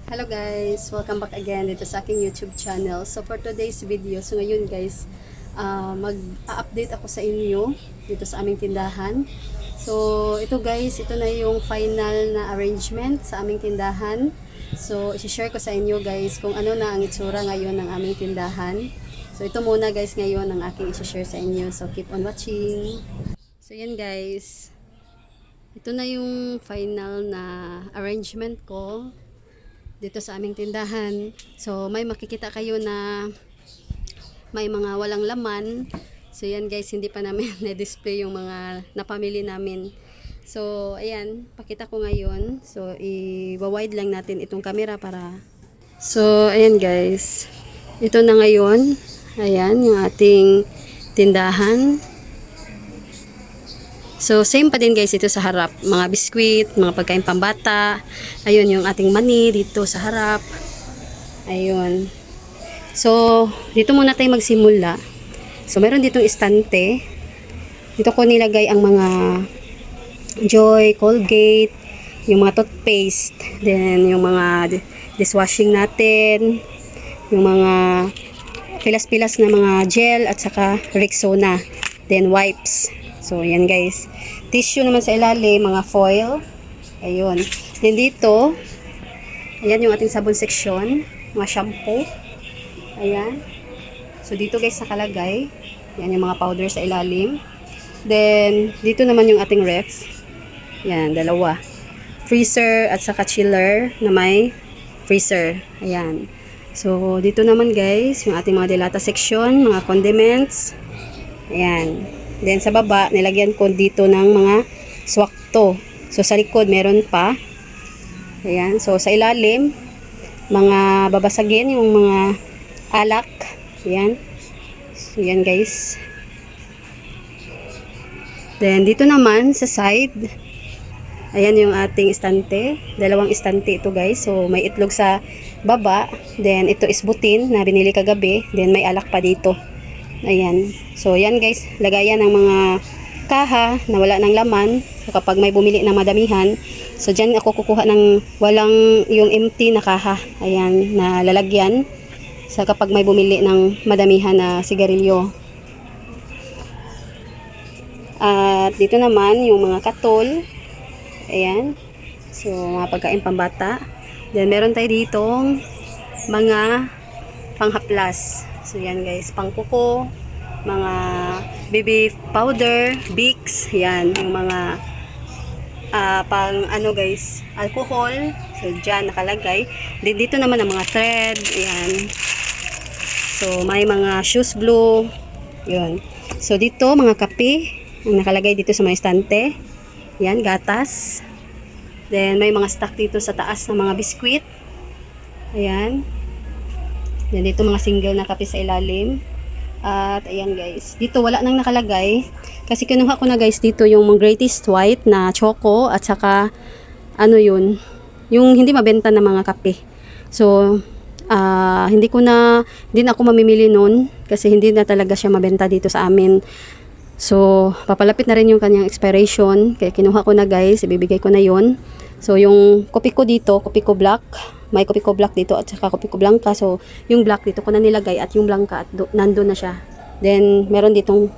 Hello guys! Welcome back again dito sa aking YouTube channel. So for today's video, so ngayon guys, mag-update ako sa inyo dito sa aming tindahan. So ito guys, ito na yung final na arrangement sa aming tindahan. So isi-share ko sa inyo guys kung ano na ang itsura ngayon ng aming tindahan. So ito muna guys ngayon ang aking isi-share sa inyo. So keep on watching. So yan guys, ito na yung final na arrangement ko dito sa aming tindahan. So may makikita kayo na may mga walang laman. So yan guys, hindi pa namin na-display yung mga napamili namin. So ayan, pakita ko ngayon. So i-wide lang natin itong camera para. So ayan guys, ito na ngayon. Ayan yung ating tindahan. So, same pa din guys ito sa harap. Mga biskwit, mga pagkain pambata. Ayun, yung ating mani dito sa harap. Ayun. So, dito muna tayo magsimula. So, meron ditong istante. Dito ko nilagay ang mga Joy, Colgate, yung mga toothpaste, then yung mga dishwashing natin, yung mga pilas-pilas na mga gel at saka Rexona, then wipes. So, ayan guys. Tissue naman sa ilalim, mga foil. Ayun. Then dito, ayan yung ating sabon section. Mga shampoo. Ayan. So, dito guys nakalagay. Ayan yung mga powder sa ilalim. Then, dito naman yung ating ref. Ayan, dalawa. Freezer at saka chiller na may freezer. Ayan. So, dito naman guys, yung ating mga delata section, mga condiments. Ayan. Then sa baba, nilagyan ko dito ng mga swakto. So sa likod, meron pa. Ayan. So sa ilalim, mga babasagin, yung mga alak. Ayan. So yan guys. Then dito naman sa side, ayan yung ating istante. Dalawang istante ito guys. So may itlog sa baba. Then ito is butin na binili kagabi. Then may alak pa dito. Ayan. So, yan guys. Lagayan ng mga kaha na wala ng laman. So, kapag may bumili na madamihan, so, dyan ako kukuha ng walang yung empty na kaha. Ayan, na lalagyan. So, kapag may bumili ng madamihan na sigarilyo. At dito naman, yung mga katol. Ayan. So, mga pagkain pambata. Then, meron tayo ditong mga panghaplas. So, yan guys, pangkuko, mga baby powder, Vicks, yan, yung mga pang ano guys, alcohol. So, dyan nakalagay. Dito naman ang mga thread, yan. So, may mga shoes glue, yun. So, dito, mga kape, ang nakalagay dito sa mga estante. Yan, gatas. Then, may mga stock dito sa taas na mga biskwit. Ayan. Yan, dito mga single na kape sa ilalim. At ayan guys, dito wala nang nakalagay kasi kinuha ko na guys dito yung greatest white na choco at saka ano yun, yung hindi mabenta na mga kape. So hindi na ako mamimili nun kasi hindi na talaga siya mabenta dito sa amin. So papalapit na rin yung kanyang expiration kaya kinuha ko na guys, ibibigay ko na yun. So yung kopi ko dito, kopi ko black, may kopi ko black dito at saka kopi ko blanca. So yung black dito ko na nilagay at yung blanca at nandun na siya. Then meron ditong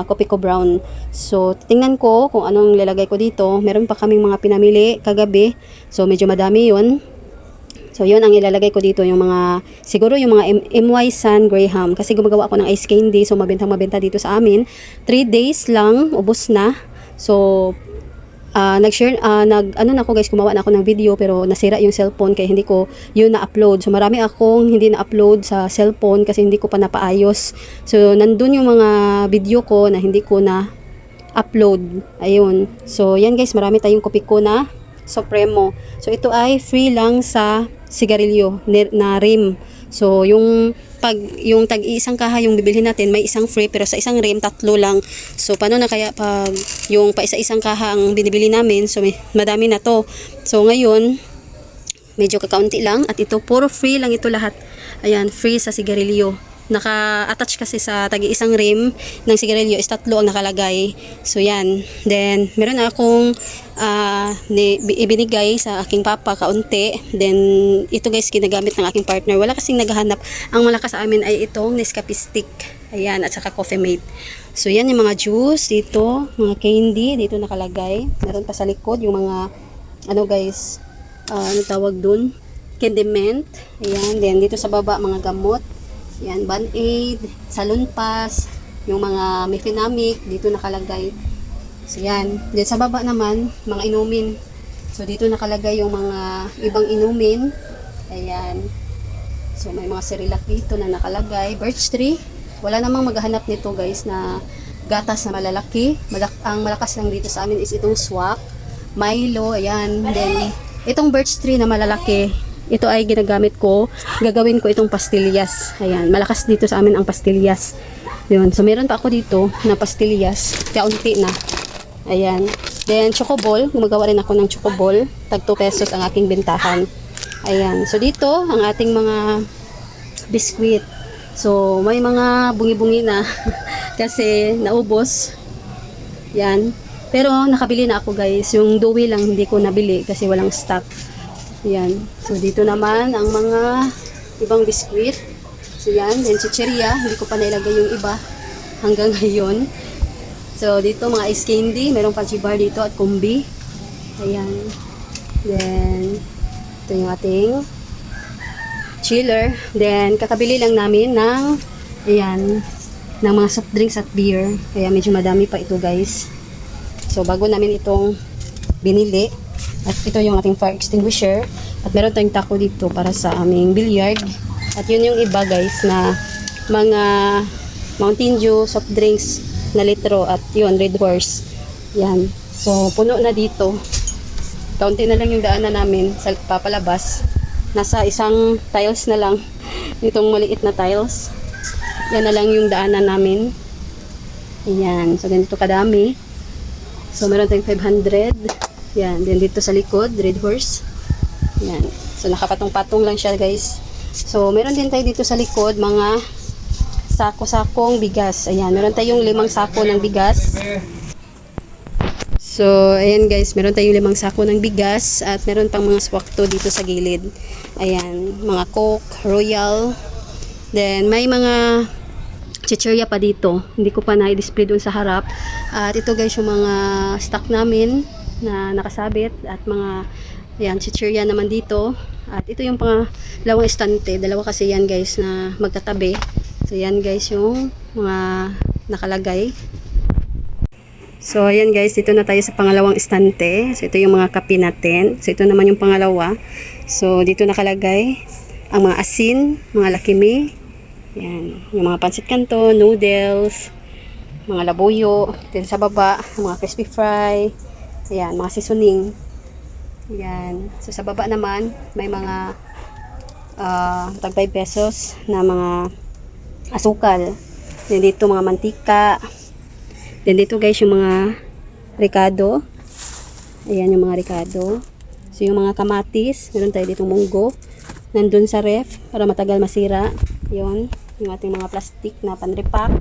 kopi ko brown. So tingnan ko kung anong lalagay ko dito. Meron pa kaming mga pinamili kagabi. So medyo madami yun. So yun ang ilalagay ko dito, yung mga siguro yung mga MY San Graham kasi gumagawa ako ng ice candy. So mabenta dito sa amin. 3 days lang ubos na. So nag-share, ano na ako guys, gumawa na ako ng video pero nasira yung cellphone kaya hindi ko yun na-upload. So marami akong hindi na-upload sa cellphone kasi hindi ko pa napaayos. So nandun yung mga video ko na hindi ko na-upload. Ayun. So yan guys, marami tayong kopi ko na Supremo. So ito ay free lang sa sigarilyo na rim. So yung tag-iisang kaha yung bibilhin natin, may isang free pero sa isang rim, 3 lang. So paano na kaya pag yung pa isa-isang kaha ang binibili namin, so madami na to. So ngayon, medyo kakaunti lang at ito, puro free lang ito lahat. Ayan, free sa sigarilyo. Naka-attach kasi sa tag-iisang rim ng sigarilyo is 3 ang nakalagay. So yan. Then, meron akong ibinigay sa aking papa kaunti. Then ito guys ginagamit ng aking partner. Wala kasing naghahanap. Ang malakas sa amin ay itong Nescafe stick. Ayan, at saka Coffee Mate. So yan yung mga juice dito, mga candy dito nakalagay. Meron pa sa likod yung mga ano guys, ano tawag dun? Candy mint. Ayan, then dito sa baba mga gamot. Ayan, Band-Aid, Salon Pass, yung mga Mefenamic dito nakalagay. So yan, then sa baba naman mga inumin. So dito nakalagay yung mga ibang inumin. Ayan. So may mga Cerelac dito na nakalagay, Birch Tree. Wala namang maghahanap nito guys na gatas na malalaki. Ang malakas lang dito sa amin is itong swak, Milo, ayan. Then itong Birch Tree na malalaki, ito ay ginagamit ko. Gagawin ko itong pastillas. Ayan, malakas dito sa amin ang pastillas. Yun. So meron pa ako dito na pastillas, kaunti na. Ayan. Then choco ball, gumagawa rin ako ng choco ball. Tag 2 pesos ang aking bentahan. Ayan. So dito ang ating mga biskwit. So, may mga bungi-bungi na kasi naubos. Yan. Pero nakabili na ako guys. Yung Dewey lang hindi ko nabili kasi walang stock. Yan. So, dito naman ang mga ibang biskwit. So, yan. Then, chicheria. Hindi ko pa nailagay yung iba hanggang ngayon. So, dito mga ice candy. Merong Fudgy bar dito at kumbi. Ayan. Then, ito yung ating chiller. Then, kakabili lang namin ng, ayan, ng mga soft drinks at beer. Kaya medyo madami pa ito guys. So, bago namin itong binili. At ito yung ating fire extinguisher. At meron tayong taco dito para sa aming billiard. At yun yung iba guys na mga Mountain Dew, soft drinks na litro. At yun, Red Horse. Yan. So, puno na dito. Kaunti na lang yung daanan namin sa papalabas. Nasa isang tiles na lang. Itong maliit na tiles. Yan na lang yung daanan namin. Ayan. So, ganito kadami. So, meron tayong 500. Yan. Then, dito sa likod, Red Horse. Yan. So, nakapatong-patong lang siya, guys. So, meron din tayo dito sa likod, mga sako-sakong bigas. Ayan. Meron tayong 5 sako ng bigas. So, ayan guys, meron tayong 5 sako ng bigas at meron pang mga swakto dito sa gilid. Ayan, mga Coke, Royal. Then, may mga chicheria pa dito. Hindi ko pa na-display doon sa harap. At ito guys, yung mga stock namin na nakasabit at mga, ayan, chicheria naman dito. At ito yung pangalawang estante. Dalawa kasi yan guys na magtatabi. So, yan guys yung mga nakalagay. So, ayan guys, dito na tayo sa pangalawang estante. So, ito yung mga kape natin. So, ito naman yung pangalawa. So, dito nakalagay ang mga asin, mga Lakimi. Ayan, yung mga pancit canton, noodles, mga labuyo. Dito sa baba, mga crispy fry. Ayan, mga seasoning. Ayan. So, sa baba naman, may mga tag 5 pesos na mga asukal. Then, dito mga mantika. Then dito guys yung mga ricado. Ayan yung mga ricado. So yung mga kamatis, meron tayo dito munggo. Nandun sa ref para matagal masira. Yun, yung ating mga plastic na panrepack.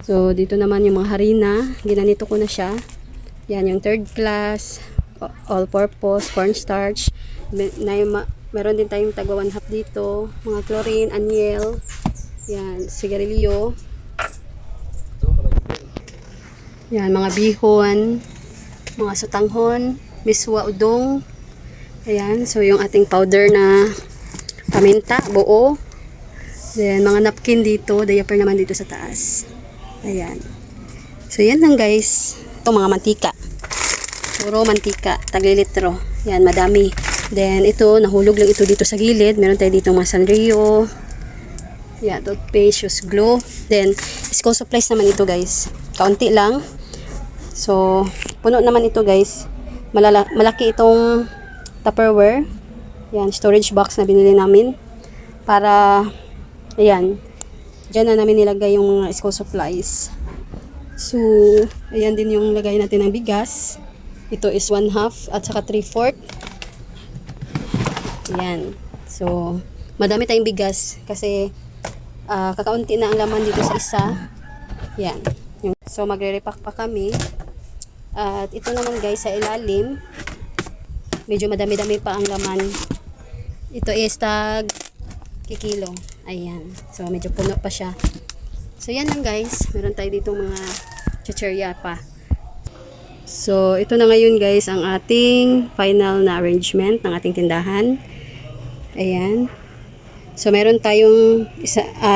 So dito naman yung mga harina. Ginanito ko na siya. Yan yung third class, all purpose, cornstarch. Meron din tayong tagwa 1/2 dito. Mga chlorine, aniel. Yan, sigarilyo. Yan, mga bihon, mga sutanghon, miswa udong. Ayan, so yung ating powder na paminta, buo. Then, mga napkin dito, diaper naman dito sa taas. Ayan. So, yan lang guys. Ito, mga mantika. Puro mantika, taglilitro. Yan, madami. Then, ito, nahulog lang ito dito sa gilid. Meron tayo dito mga Sanrio. Yan, toothpaste, shoes glue. Then, school supplies naman ito guys. Kaunti lang. So, puno naman ito guys. Malaki itong Tupperware. Yan, storage box na binili namin. Para, ayan, dyan na namin nilagay yung mga school supplies. So, ayan din yung lagay natin ng bigas. Ito is 1/2 at saka 3/4. Ayan. So, madami tayong bigas kasi kakaunti na ang laman dito sa isa. Ayan. So, magre-repack pa kami. At ito naman guys, sa ilalim, medyo madami-dami pa ang laman. Ito is tag kikilo. Ayan. So, medyo puno pa siya. So, yan lang guys. Meron tayo dito mga chichirya pa. So, ito na ngayon guys ang ating final na arrangement ng ating tindahan. Ayan. So, meron tayong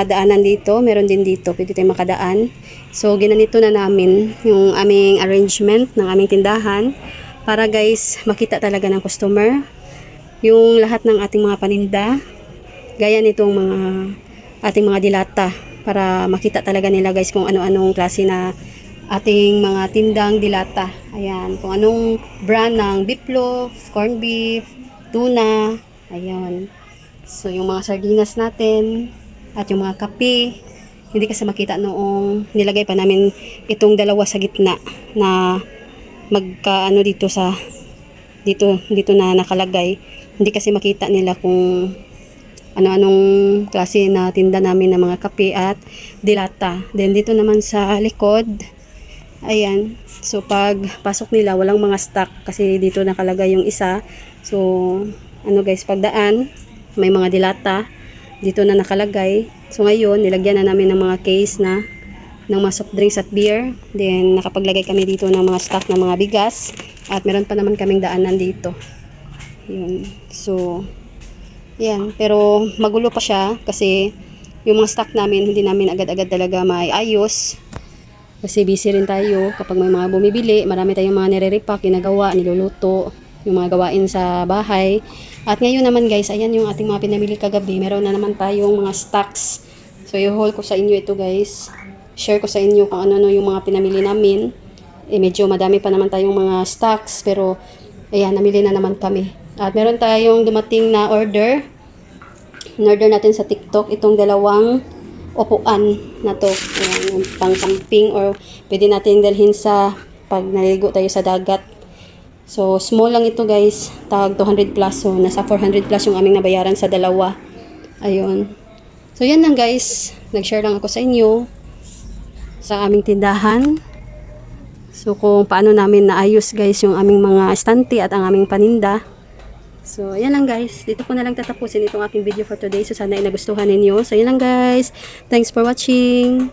daanan dito. Meron din dito. Pwede tayong makadaan. So, ginanito na namin yung aming arrangement ng aming tindahan para guys, makita talaga ng customer yung lahat ng ating mga paninda. Gaya nitong mga ating mga dilata para makita talaga nila guys kung ano-anong klase na ating mga tindang dilata. Ayan, kung anong brand ng beef loaf, corned beef, tuna, ayan. So, yung mga sardinas natin at yung mga kape, hindi kasi makita noong nilagay pa namin itong dalawa sa gitna na magkaano dito sa dito na nakalagay. Hindi kasi makita nila kung ano-anong klase na tinda namin ng mga kape at dilata. Then dito naman sa likod, ayan. So pag pasok nila, walang mga stock kasi dito nakalagay yung isa. So ano guys, pagdaan, may mga dilata dito na nakalagay. So ngayon, nilagyan na namin ng mga case na ng mga soft drinks at beer. Then nakapaglagay kami dito ng mga stock ng mga bigas. At meron pa naman kaming daanan dito. Yun. So yan, pero magulo pa siya kasi yung mga stock namin hindi namin agad-agad talaga maayos kasi busy rin tayo kapag may mga bumibili. Marami tayong mga nire-repack, ginagawa, niluluto, yung mga gawain sa bahay. At ngayon naman guys, ayan yung ating mga pinamili kagabi. Meron na naman tayong mga stocks. So i-haul ko sa inyo ito guys. Share ko sa inyo kung ano yung mga pinamili namin. Medyo madami pa naman tayong mga stocks pero ayan, namili na naman kami. At meron tayong dumating na order. In-order natin sa TikTok itong dalawang upuan na to. Ayan, yung pang camping or pwede natin dalhin sa pag naligo tayo sa dagat. So, small lang ito guys. Tag 200 plus. So, nasa 400 plus yung aming nabayaran sa dalawa. Ayun. So, yan lang guys. Nag-share lang ako sa inyo sa aming tindahan. So, kung paano namin naayos guys yung aming mga estante at ang aming paninda. So, ayan lang guys. Dito ko na lang tatapusin itong aking video for today. So, sana ay nagustuhan ninyo. So, ayan lang guys. Thanks for watching.